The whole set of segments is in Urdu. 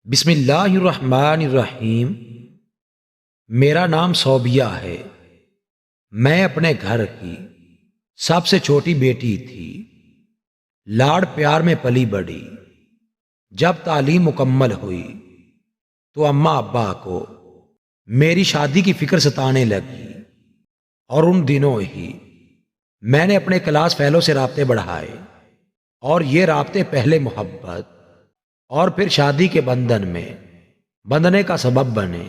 بسم اللہ الرحمن الرحیم۔ میرا نام صوبیہ ہے۔ میں اپنے گھر کی سب سے چھوٹی بیٹی تھی۔ لاڑ پیار میں پلی بڑھی۔ جب تعلیم مکمل ہوئی تو اماں ابا کو میری شادی کی فکر ستانے لگی، اور ان دنوں ہی میں نے اپنے کلاس فیلو سے رابطے بڑھائے، اور یہ رابطے پہلے محبت اور پھر شادی کے بندھن میں بندھنے کا سبب بنے۔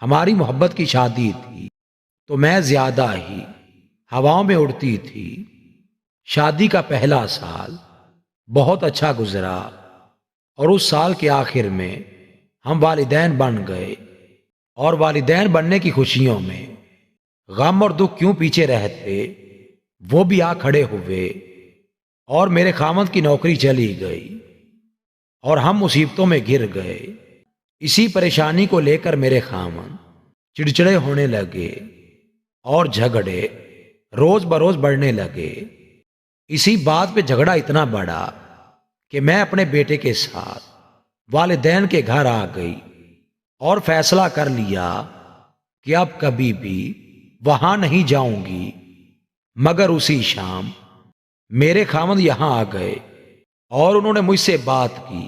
ہماری محبت کی شادی تھی تو میں زیادہ ہی ہواؤں میں اڑتی تھی۔ شادی کا پہلا سال بہت اچھا گزرا، اور اس سال کے آخر میں ہم والدین بن گئے، اور والدین بننے کی خوشیوں میں غم اور دکھ کیوں پیچھے رہتے، وہ بھی آ کھڑے ہوئے، اور میرے خامند کی نوکری چلی گئی، اور ہم مصیبتوں میں گر گئے۔ اسی پریشانی کو لے کر میرے خامند چڑچڑے ہونے لگے، اور جھگڑے روز بروز بڑھنے لگے۔ اسی بات پہ جھگڑا اتنا بڑا کہ میں اپنے بیٹے کے ساتھ والدین کے گھر آ گئی، اور فیصلہ کر لیا کہ اب کبھی بھی وہاں نہیں جاؤں گی۔ مگر اسی شام میرے خامند یہاں آ گئے، اور انہوں نے مجھ سے بات کی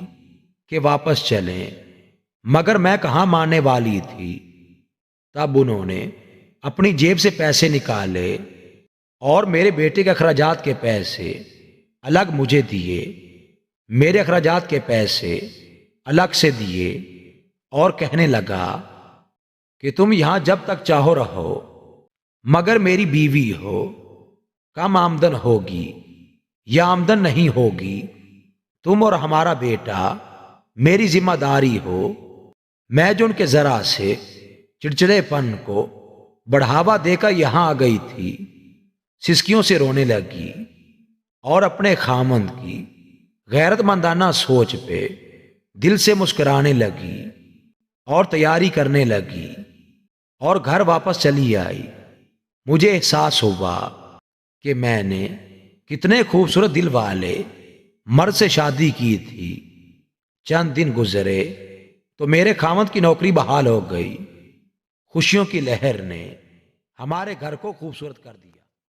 کہ واپس چلیں، مگر میں کہاں ماننے والی تھی۔ تب انہوں نے اپنی جیب سے پیسے نکالے، اور میرے بیٹے کے اخراجات کے پیسے الگ مجھے دیے، میرے اخراجات کے پیسے الگ سے دیے، اور کہنے لگا کہ تم یہاں جب تک چاہو رہو، مگر میری بیوی ہو، کم آمدن ہوگی یا آمدن نہیں ہوگی، تم اور ہمارا بیٹا میری ذمہ داری ہو۔ میں جو ان کے ذرا سے چڑچڑے پن کو بڑھاوا دے کر یہاں آ گئی تھی، سسکیوں سے رونے لگی، اور اپنے خامند کی غیرت مندانہ سوچ پہ دل سے مسکرانے لگی، اور تیاری کرنے لگی، اور گھر واپس چلی آئی۔ مجھے احساس ہوا کہ میں نے کتنے خوبصورت دل والے مرد سے شادی کی تھی۔ چند دن گزرے تو میرے خامند کی نوکری بحال ہو گئی۔ خوشیوں کی لہر نے ہمارے گھر کو خوبصورت کر دیا۔